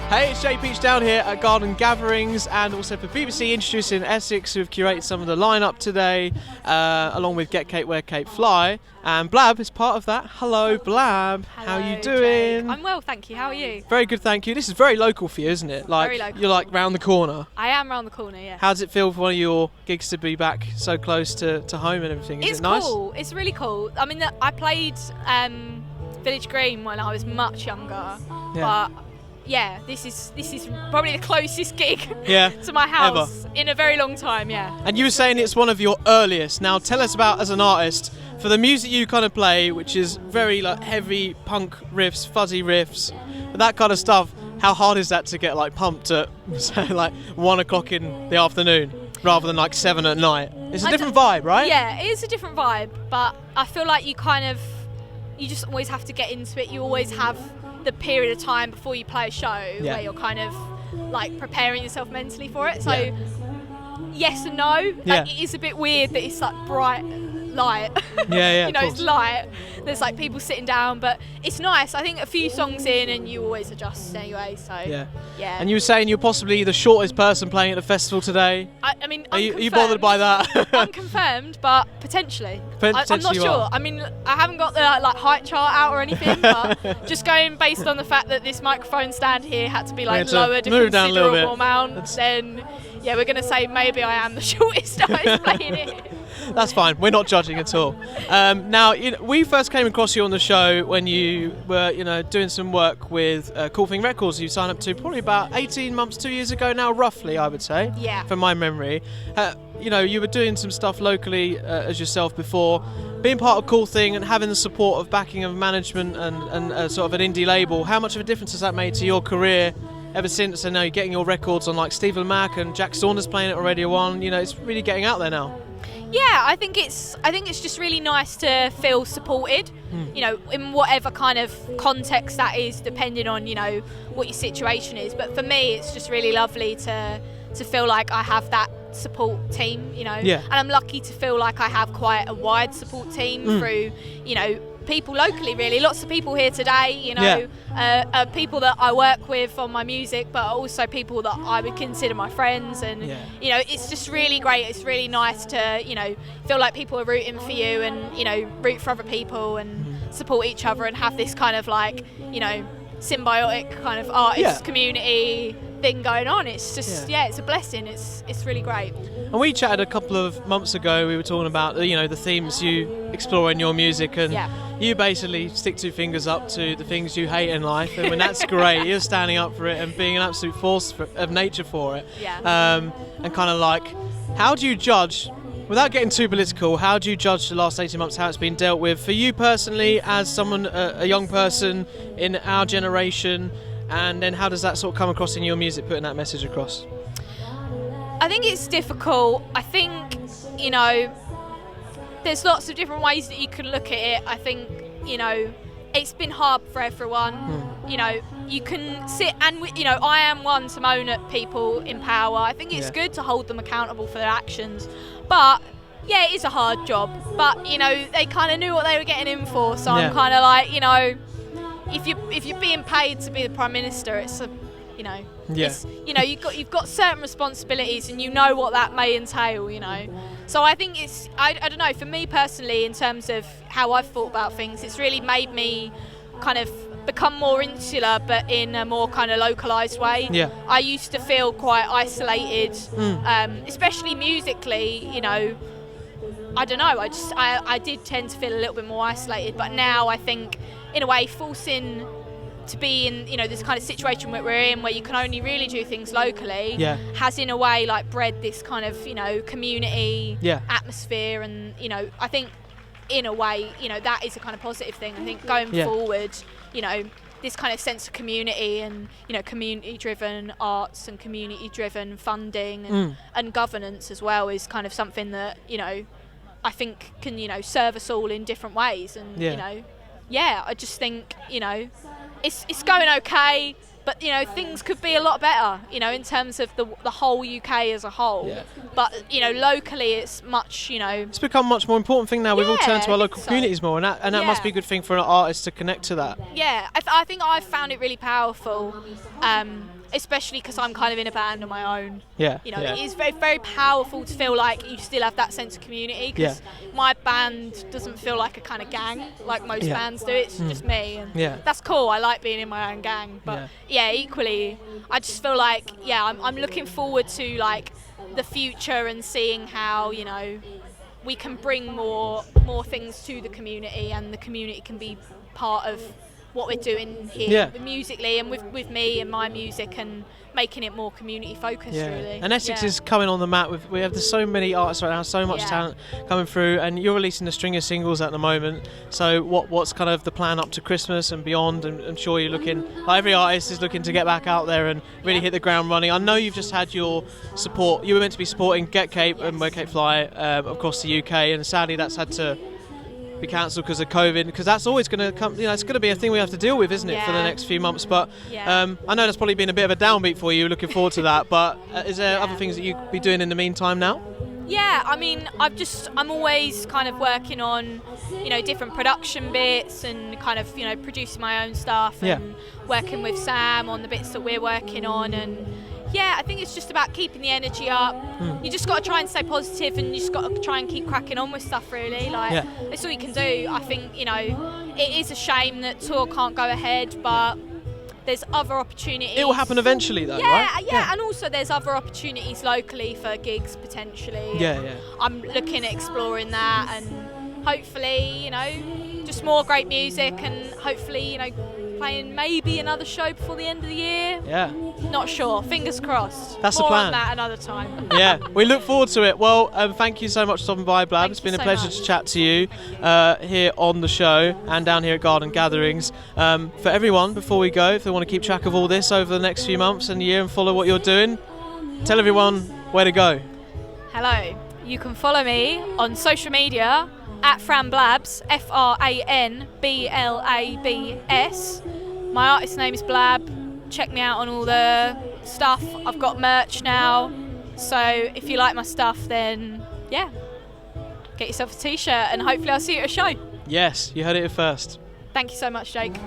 Hey, it's Jay Peach down here at Garden Gatherings, and also for BBC introducing Essex, who've curated some of the lineup today, along with Get Cape, Wear Cape, Fly, and BLAB is part of that. Hello, BLAB. Hello, how are you doing? Jake. I'm well, thank you. How are you? Very good, thank you. This is very local for you, isn't it? Like, very local. You're like round the corner. I am round the corner, yeah. How does it feel for one of your gigs to be back so close to home and everything? Is it's it nice? Cool. It's really cool. I mean, I played Village Green when I was much younger, but yeah, this is probably the closest gig to my house in a very long time, yeah. And you were saying it's one of your earliest. Now tell us about, as an artist, for the music you kind of play, which is very like heavy punk riffs, fuzzy riffs, that kind of stuff, how hard is that to get like pumped at say like 1 o'clock in the afternoon rather than like 7 at night? It's a different vibe, right? Yeah, it is a different vibe, but I feel like you just always have to get into it. You always have the period of time before you play a show where you're kind of like preparing yourself mentally for it. So yes and no. Like, it is a bit weird that it's like bright light. You know, it's light. There's like people sitting down, but it's nice. I think a few songs in and you always adjust anyway. So yeah. And you were saying you're possibly the shortest person playing at the festival today. I mean, are you bothered by that? Unconfirmed, but potentially. I'm not you sure. are. I mean, I haven't got the like height chart out or anything, but just going based on the fact that this microphone stand here had to be like lowered a considerable amount, then we're going to say maybe I am the shortest artist playing it. That's fine. We're not judging at all. Now, we first came across you on the show when you were, doing some work with Cool Thing Records. You signed up to probably about 18 months, 2 years ago now, roughly, I would say. Yeah. From my memory. You were doing some stuff locally as yourself before. Being part of Cool Thing and having the support of backing of management and sort of an indie label, how much of a difference has that made to your career ever since? I know you're getting your records on like Stephen Mack and Jack Saunders playing it on Radio 1. It's really getting out there now. Yeah, I think it's just really nice to feel supported, in whatever kind of context that is, depending on, what your situation is. But for me, it's just really lovely to feel like I have that support team, And I'm lucky to feel like I have quite a wide support team through, people locally, really. Lots of people here today, people that I work with on my music, but also people that I would consider my friends. And, it's just really great. It's really nice to, feel like people are rooting for you and, root for other people and support each other and have this kind of like, symbiotic kind of artist community thing going on. It's just it's a blessing. It's really great. And we chatted a couple of months ago. We were talking about the themes you explore in your music, and you basically stick two fingers up to the things you hate in life, and when that's great, you're standing up for it and being an absolute force of nature for it. And kind of like, how do you judge, without getting too political, how do you judge the last 18 months, how it's been dealt with for you personally as someone, a young person in our generation, and then how does that sort of come across in your music, putting that message across? I think it's difficult. I think, there's lots of different ways that you can look at it. I think, it's been hard for everyone. You can sit and, I am one to moan at people in power. I think it's good to hold them accountable for their actions. But, it is a hard job. But, they kind of knew what they were getting in for. So I'm kind of like, if you're being paid to be the Prime Minister, it's a, it's, you've got certain responsibilities and you know what that may entail, So I think it's, I don't know, for me personally, in terms of how I've thought about things, it's really made me kind of become more insular, but in a more kind of localised way. I used to feel quite isolated, especially musically, I don't know, I did tend to feel a little bit more isolated, but now I think, in a way, forcing to be in, this kind of situation where we're in, where you can only really do things locally, has in a way like bred this kind of, community atmosphere, and, I think in a way, that is a kind of positive thing. I think going forward, this kind of sense of community and, community-driven arts and community-driven funding and governance as well is kind of something that, I think can, serve us all in different ways. And, I just think, it's going okay, but, things could be a lot better, in terms of the whole UK as a whole. But, locally it's much, It's become a much more important thing now. We've all turned to our local communities more, and that must be a good thing for an artist to connect to that. Yeah, I think I've found it really powerful. especially because I'm kind of in a band on my own. Yeah. You know, it is very, very powerful to feel like you still have that sense of community, because my band doesn't feel like a kind of gang like most bands do. It's just me, and that's cool. I like being in my own gang, but equally, I just feel like I'm looking forward to like the future and seeing how, you know, we can bring more things to the community, and the community can be part of what we're doing here musically, and with me and my music, and making it more community focused really. And Essex is coming on the map with, there's so many artists right now, so much talent coming through, and you're releasing a string of singles at the moment. So what's kind of the plan up to Christmas and beyond? And I'm sure you're looking, like every artist is looking to get back out there and really hit the ground running. I know you've just had your support, you were meant to be supporting Get Cape and Where Cape Fly across the UK, and sadly that's had to be cancelled because of COVID, because that's always going to come, you know, it's going to be a thing we have to deal with, isn't it, for the next few months. But I know that's probably been a bit of a downbeat for you, looking forward to that, but is there other things that you'd be doing in the meantime now? Yeah, I mean, I'm always kind of working on, you know, different production bits, and kind of, you know, producing my own stuff, and working with Sam on the bits that we're working on. And I think it's just about keeping the energy up. You just got to try and stay positive, and you just got to try and keep cracking on with stuff really. Like, that's all you can do. I think, you know, it is a shame that tour can't go ahead, but there's other opportunities. It will happen eventually though, right? Yeah, and also there's other opportunities locally for gigs potentially. I'm looking at exploring that, and hopefully, you know, just more great music, and hopefully, you know, playing maybe another show before the end of the year. Not sure. Fingers crossed. That's more the plan. on that another time. We look forward to it. Well, thank you so much for stopping by, BLAB. It's been a pleasure to chat to you here on the show and down here at Garden Gatherings. For everyone, before we go, if they want to keep track of all this over the next few months and year and follow what you're doing, tell everyone where to go. Hello. You can follow me on social media at FranBlabs, FranBlabs. My artist name is BLAB. Check me out on all the stuff. I've got merch now, so if you like my stuff, then get yourself a t-shirt, and hopefully I'll see you at a show. Yes, you heard it here first. Thank you so much, Jake.